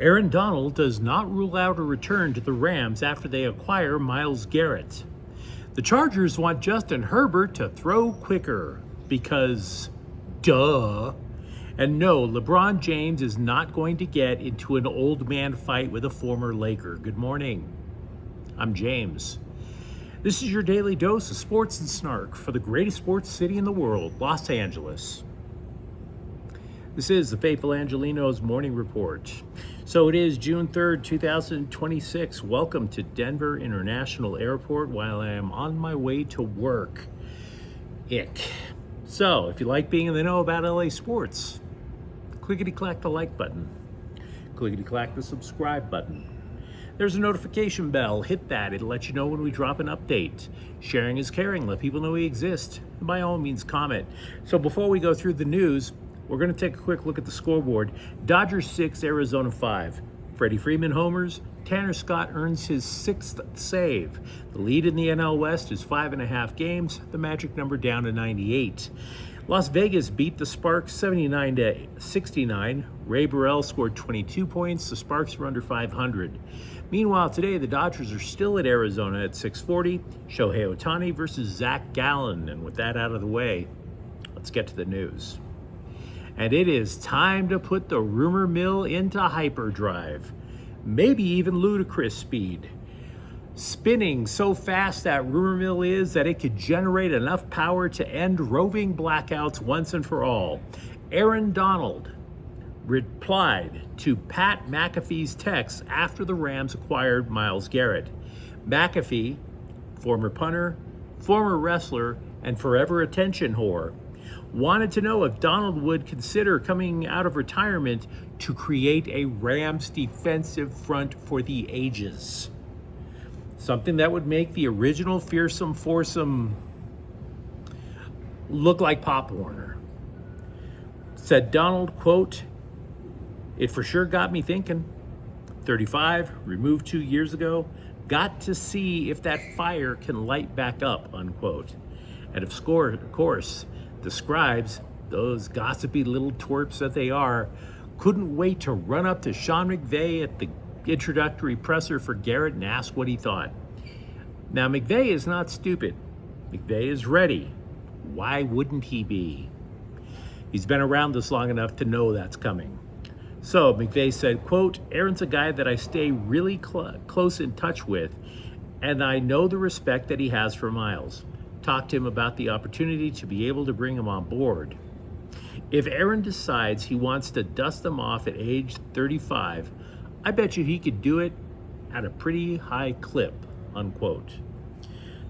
Aaron Donald does not rule out a return to the Rams after they acquire Myles Garrett. The Chargers want Justin Herbert to throw quicker because, duh. And no, LeBron James is not going to get into an old man fight with a former Laker. Good morning. I'm James. This is your daily dose of sports and snark for the greatest sports city in the world, Los Angeles. This is the Faithful Angelenos Morning Report. So it is June 3rd, 2026. Welcome to Denver International Airport while I am on my way to work. Ick. So if you like being in the know about LA sports, clickety-clack the like button. Clickety-clack the subscribe button. There's a notification bell. Hit that. It'll let you know when we drop an update. Sharing is caring. Let people know we exist. And by all means, comment. So before we go through the news, we're going to take a quick look at the scoreboard. Dodgers 6, Arizona 5. Freddie Freeman homers. Tanner Scott earns his 6th save. The lead in the NL West is 5.5 games. The magic number down to 98. Las Vegas beat the Sparks 79-69. Ray Burrell scored 22 points. The Sparks were under 500. Meanwhile, today the Dodgers are still at Arizona at 6:40. Shohei Ohtani versus Zach Gallen. And with that out of the way, let's get to the news. And it is time to put the rumor mill into hyperdrive, maybe even ludicrous speed. Spinning so fast that rumor mill is that it could generate enough power to end roving blackouts once and for all. Aaron Donald replied to Pat McAfee's text after the Rams acquired Myles Garrett. McAfee, former punter, former wrestler, and forever attention whore, wanted to know if Donald would consider coming out of retirement to create a Rams defensive front for the ages. Something that would make the original fearsome foursome look like Pop Warner. Said Donald, quote, "It for sure got me thinking. 35, removed 2 years ago, got to see if that fire can light back up," unquote. And of course, the scribes, those gossipy little twerps that they are, couldn't wait to run up to Sean McVay at the introductory presser for Garrett and ask what he thought. Now, McVay is not stupid. McVay is ready. Why wouldn't he be? He's been around this long enough to know that's coming. So McVay said, quote, "Aaron's a guy that I stay really close in touch with, and I know the respect that he has for Myles. Talked to him about the opportunity to be able to bring him on board. If Aaron decides he wants to dust him off at age 35, I bet you he could do it at a pretty high clip," unquote.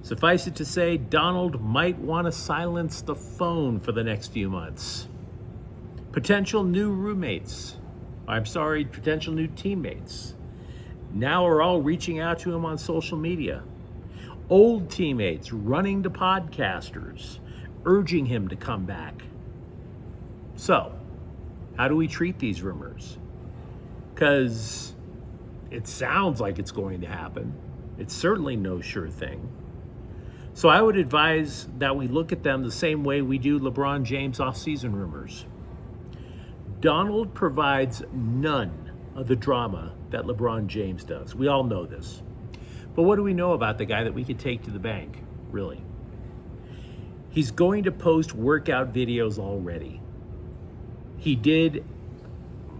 Suffice it to say, Donald might want to silence the phone for the next few months. Potential new teammates now are all reaching out to him on social media. Old teammates running to podcasters, urging him to come back. So, how do we treat these rumors? Because it sounds like it's going to happen. It's certainly no sure thing. So I would advise that we look at them the same way we do LeBron James off-season rumors. Donald provides none of the drama that LeBron James does. We all know this. But what do we know about the guy that we could take to the bank, really? He's going to post workout videos already. He did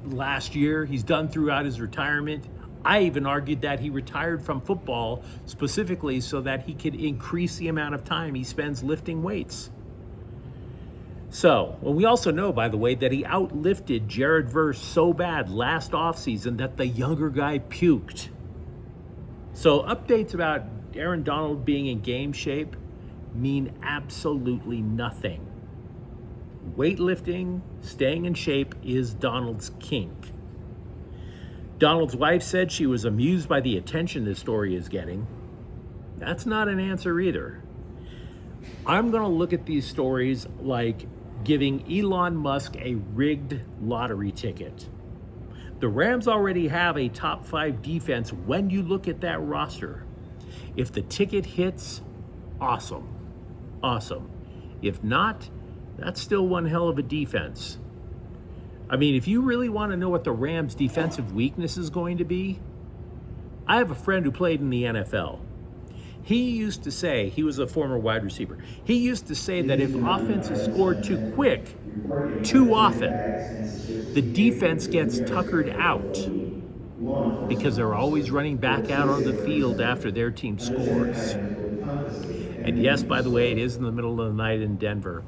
last year. He's done throughout his retirement. I even argued that he retired from football specifically so that he could increase the amount of time he spends lifting weights. So, well, we also know, by the way, that he outlifted Jared Verse so bad last offseason that the younger guy puked. So updates about Aaron Donald being in game shape mean absolutely nothing. Weightlifting, staying in shape is Donald's kink. Donald's wife said she was amused by the attention this story is getting. That's not an answer either. I'm going to look at these stories like giving Elon Musk a rigged lottery ticket. The Rams already have a top 5 defense when you look at that roster. If the ticket hits, awesome. If not, that's still one hell of a defense. I mean, if you really want to know what the Rams' defensive weakness is going to be, I have a friend who played in the NFL. He used to say, he was a former wide receiver, he used to say that if offenses scored too quick, too often, the defense gets tuckered out because they're always running back out on the field after their team scores. And yes, by the way, it is in the middle of the night in Denver.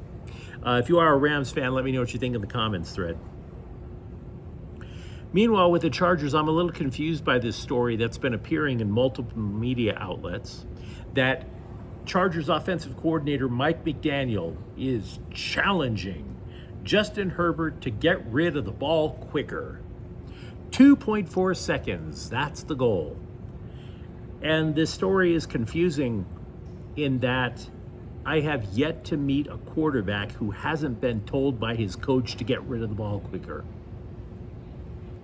If you are a Rams fan, let me know what you think in the comments thread. Meanwhile, with the Chargers, I'm a little confused by this story that's been appearing in multiple media outlets that Chargers offensive coordinator Mike McDaniel is challenging Justin Herbert to get rid of the ball quicker. 2.4 seconds, that's the goal. And this story is confusing in that I have yet to meet a quarterback who hasn't been told by his coach to get rid of the ball quicker.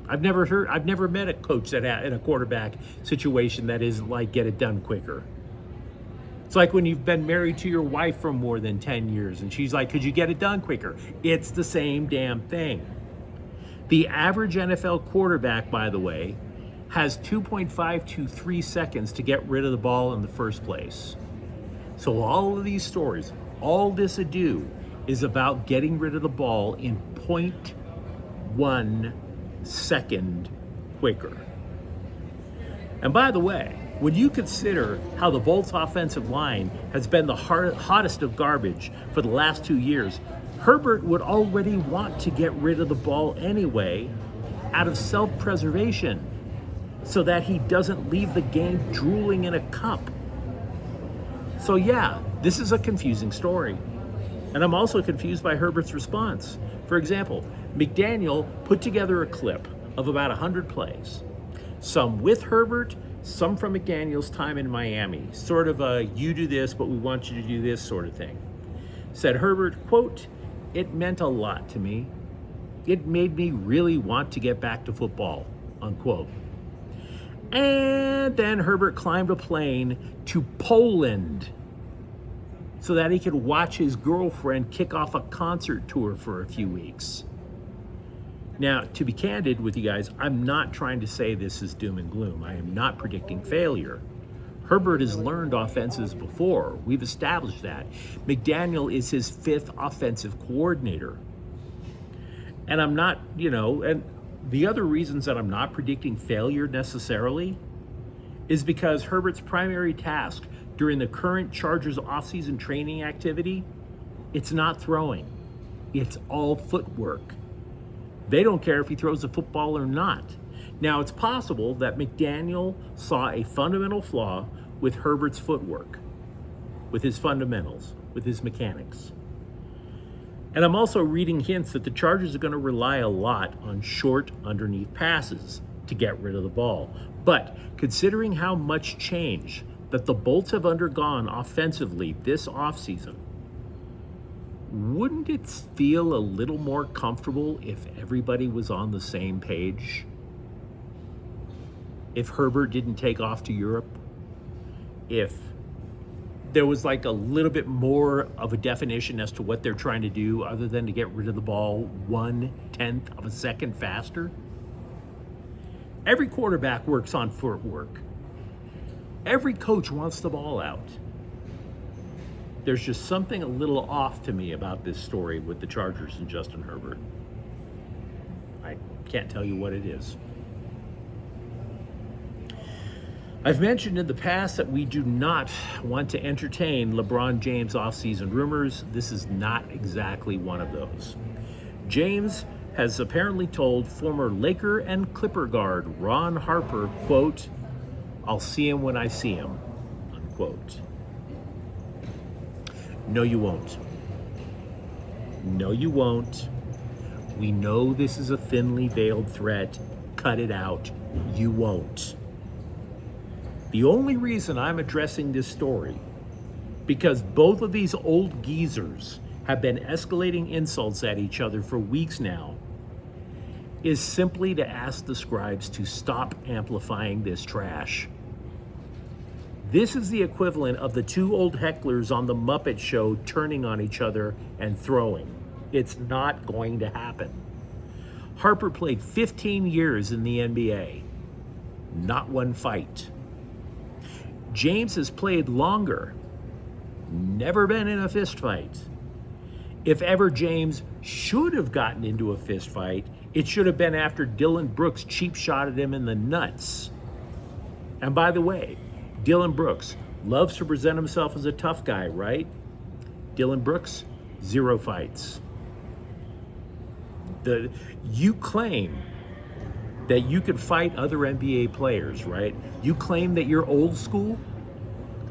I've never met a coach that in a quarterback situation that isn't like get it done quicker. It's like when you've been married to your wife for more than 10 years and she's like, could you get it done quicker? It's the same damn thing. The average NFL quarterback, by the way, has 2.5 to 3 seconds to get rid of the ball in the first place. So all of these stories, all this ado is about getting rid of the ball in 0.1 second quicker. And by the way, when you consider how the Bolts offensive line has been the hottest of garbage for the last 2 years, Herbert would already want to get rid of the ball anyway out of self-preservation so that he doesn't leave the game drooling in a cup. So yeah, this is a confusing story. And I'm also confused by Herbert's response. For example, McDaniel put together a clip of about 100 plays, some with Herbert, some from McDaniel's time in Miami, sort of a you do this, but we want you to do this sort of thing. Said Herbert, quote, "It meant a lot to me. It made me really want to get back to football," unquote. And then Herbert climbed a plane to Poland so that he could watch his girlfriend kick off a concert tour for a few weeks. Now, to be candid with you guys, I'm not trying to say this is doom and gloom. I am not predicting failure. Herbert has learned offenses before. We've established that. McDaniel is his 5th offensive coordinator. And I'm not, and the other reasons that I'm not predicting failure necessarily is because Herbert's primary task during the current Chargers offseason training activity, it's not throwing. It's all footwork. They don't care if he throws the football or not. Now, it's possible that McDaniel saw a fundamental flaw with Herbert's footwork, with his fundamentals, with his mechanics. And I'm also reading hints that the Chargers are going to rely a lot on short underneath passes to get rid of the ball. But considering how much change that the Bolts have undergone offensively this offseason, wouldn't it feel a little more comfortable if everybody was on the same page? If Herbert didn't take off to Europe? If there was like a little bit more of a definition as to what they're trying to do other than to get rid of the ball 1/10 of a second faster? Every quarterback works on footwork. Every coach wants the ball out. There's just something a little off to me about this story with the Chargers and Justin Herbert. I can't tell you what it is. I've mentioned in the past that we do not want to entertain LeBron James offseason rumors. This is not exactly one of those. James has apparently told former Laker and Clipper guard Ron Harper, quote, "I'll see him when I see him," unquote. No, you won't. No, you won't. We know this is a thinly veiled threat. Cut it out. You won't. The only reason I'm addressing this story, because both of these old geezers have been escalating insults at each other for weeks now, is simply to ask the scribes to stop amplifying this trash. This is the equivalent of the two old hecklers on the Muppet Show turning on each other and throwing. It's not going to happen. Harper played 15 years in the NBA. Not one fight. James has played longer. Never been in a fist fight. If ever James should have gotten into a fist fight, it should have been after Dylan Brooks cheap shotted him in the nuts. And by the way, Dylan Brooks loves to present himself as a tough guy, right? Dylan Brooks, 0 fights. You claim that you could fight other NBA players, right? You claim that you're old school.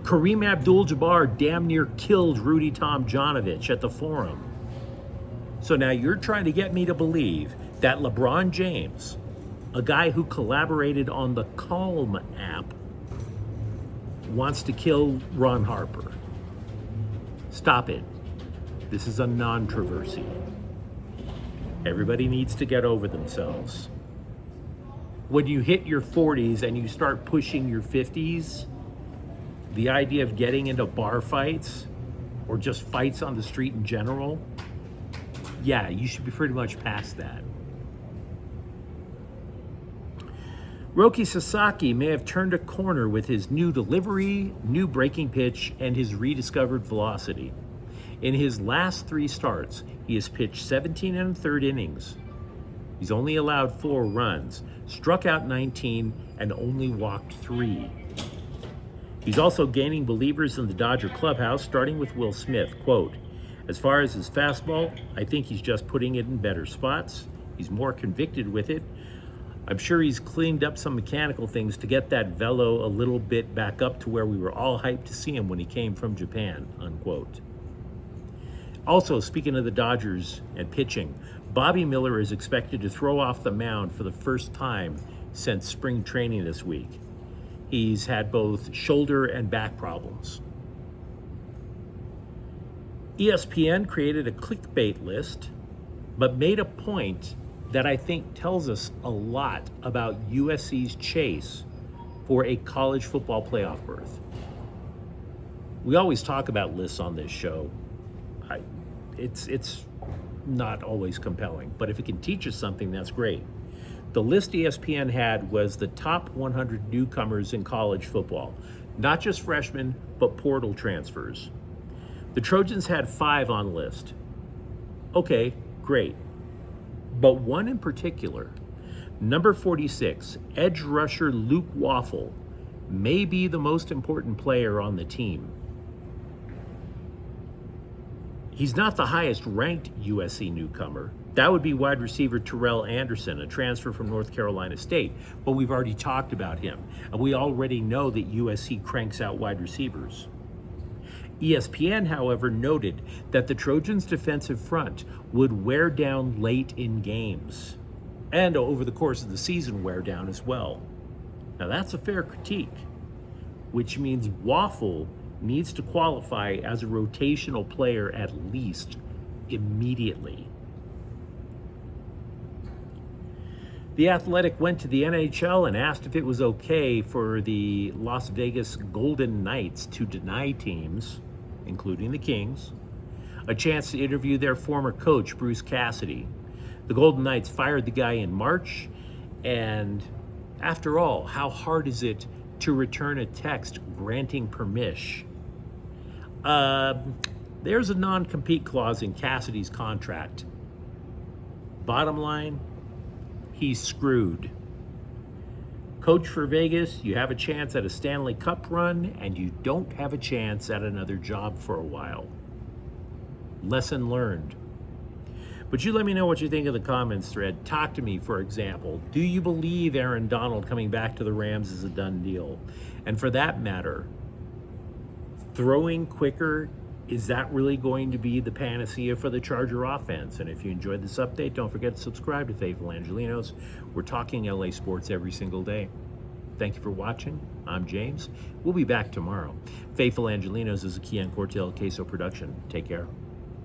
Kareem Abdul-Jabbar damn near killed Rudy Tomjanovich at the Forum. So now you're trying to get me to believe that LeBron James, a guy who collaborated on the Calm app, wants to kill Ron Harper. Stop it. This is a non-controversy. Everybody needs to get over themselves. When you hit your 40s and you start pushing your 50s, the idea of getting into bar fights or just fights on the street in general, yeah, you should be pretty much past that. Roki Sasaki may have turned a corner with his new delivery, new breaking pitch, and his rediscovered velocity. In his last 3 starts, he has pitched 17 1/3 innings. He's only allowed 4 runs, struck out 19, and only walked 3. He's also gaining believers in the Dodger clubhouse, starting with Will Smith. Quote, "As far as his fastball, I think he's just putting it in better spots. He's more convicted with it. I'm sure he's cleaned up some mechanical things to get that velo a little bit back up to where we were all hyped to see him when he came from Japan," unquote. Also, speaking of the Dodgers and pitching, Bobby Miller is expected to throw off the mound for the first time since spring training this week. He's had both shoulder and back problems. ESPN created a clickbait list, but made a point that I think tells us a lot about USC's chase for a college football playoff berth. We always talk about lists on this show. It's not always compelling, but if it can teach us something, that's great. The list ESPN had was the top 100 newcomers in college football, not just freshmen, but portal transfers. The Trojans had 5 on the list. Okay, great. But one in particular, number 46, edge rusher Luke Waffle, may be the most important player on the team. He's not the highest ranked USC newcomer. That would be wide receiver Terrell Anderson, a transfer from North Carolina State. But we've already talked about him, and we already know that USC cranks out wide receivers. ESPN, however, noted that the Trojans' defensive front would wear down late in games, and over the course of the season wear down as well. Now that's a fair critique, which means Waffle needs to qualify as a rotational player at least immediately. The Athletic went to the NHL and asked if it was okay for the Las Vegas Golden Knights to deny teams, including the Kings, a chance to interview their former coach, Bruce Cassidy. The Golden Knights fired the guy in March, and after all, how hard is it to return a text granting permission? There's a non-compete clause in Cassidy's contract. Bottom line, he's screwed. Coach for Vegas, you have a chance at a Stanley Cup run, and you don't have a chance at another job for a while. Lesson learned. But you let me know what you think of the comments thread. Talk to me, for example. Do you believe Aaron Donald coming back to the Rams is a done deal? And for that matter, throwing quicker, is that really going to be the panacea for the Charger offense? And if you enjoyed this update, don't forget to subscribe to Faithful Angelenos. We're talking LA sports every single day. Thank you for watching. I'm James. We'll be back tomorrow. Faithful Angelenos is a Kian Cortel Queso production. Take care.